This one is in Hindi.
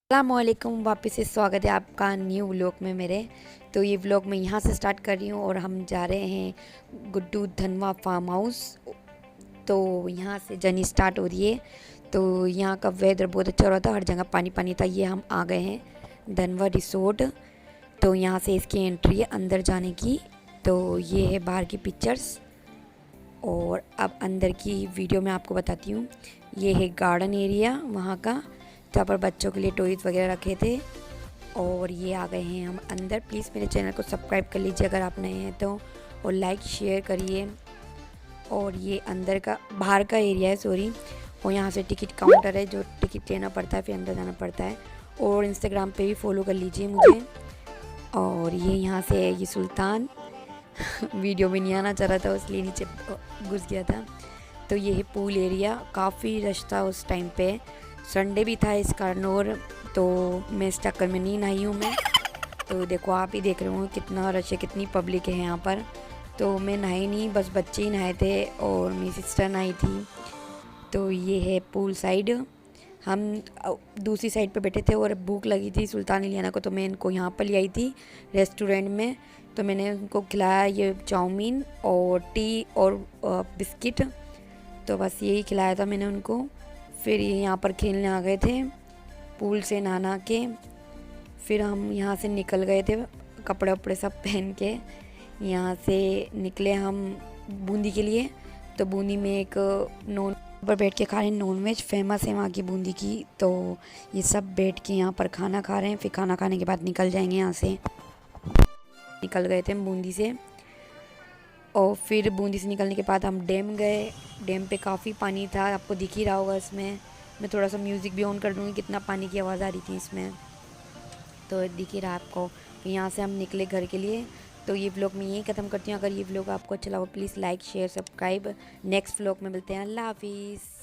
अस्सलामुअलैकुम, वापस से स्वागत है आपका न्यू व्लॉग में मेरे। तो ये व्लॉग मैं यहाँ से स्टार्ट कर रही हूँ और हम जा रहे हैं गुड्डू धनवा फार्म हाउस। तो यहाँ से जर्नी स्टार्ट हो रही है। तो यहाँ का वेदर बहुत अच्छा हो रहा था, हर जगह पानी पानी था। ये हम आ गए हैं धनवा रिसोर्ट। तो यहाँ से इसकी एंट्री है अंदर जाने की। तो ये है बाहर की पिक्चर्स और अब अंदर की वीडियो मैं आपको बताती हूँ। ये है गार्डन एरिया वहाँ का, जहाँ पर बच्चों के लिए टॉयज़ वगैरह रखे थे। और ये आ गए हैं हम अंदर। प्लीज़ मेरे चैनल को सब्सक्राइब कर लीजिए अगर आप नए हैं तो, और लाइक शेयर करिए। और ये अंदर का बाहर का एरिया है, सॉरी। और यहाँ से टिकट काउंटर है, जो टिकट लेना पड़ता है फिर अंदर जाना पड़ता है। और इंस्टाग्राम पे भी फॉलो कर लीजिए मुझे। और ये यहाँ से है ये सुल्तान वीडियो में नहीं आना चाह रहा था इसलिए नीचे घुस गया था। तो ये है पूल एरिया, काफ़ी रश था उस टाइम पे, संडे भी था इस कारण। और तो मैं इस चक्कर में नहीं नहाई हूँ मैं। तो देखो आप ही देख रहे हो कितना रश है, कितनी पब्लिक है यहाँ पर। तो मैं नहाई नहीं, बस बच्चे ही नहाए थे और मेरी सिस्टर नहाई थी। तो ये है पूल साइड। हम दूसरी साइड पे बैठे थे और भूख लगी थी सुल्तान इलियाना को, तो मैं इनको यहाँ पर ले आई थी रेस्टोरेंट में। तो मैंने उनको खिलाया ये चाउमीन और टी और बिस्किट। तो बस यही खिलाया था मैंने उनको। फिर ये यहाँ पर खेलने आ गए थे पूल से नहा के। फिर हम यहाँ से निकल गए थे कपड़े वपड़े सब पहन के। यहाँ से निकले हम बूंदी के लिए। तो बूंदी में एक नॉन पर बैठ के खा रहे हैं, नॉन वेज फेमस है वहाँ की बूंदी की। तो ये सब बैठ के यहाँ पर खाना खा रहे हैं। फिर खाना खाने के बाद निकल जाएंगे यहाँ से। निकल गए थे हम बूंदी से। और फिर बूंदी से निकलने के बाद हम डैम गए। डैम पे काफ़ी पानी था, आपको दिख ही रहा होगा इसमें। मैं थोड़ा सा म्यूज़िक भी ऑन कर दूँगी, कितना पानी की आवाज़ आ रही थी इसमें, तो दिख ही रहा आपको। तो यहाँ से हम निकले घर के लिए। तो ये व्लॉग मैं यहीं ख़त्म करती हूँ। अगर ये व्लॉग आपको अच्छा लगा please like share subscribe. Next vlog में मिलते हैं। अल्लाह हाफिज़।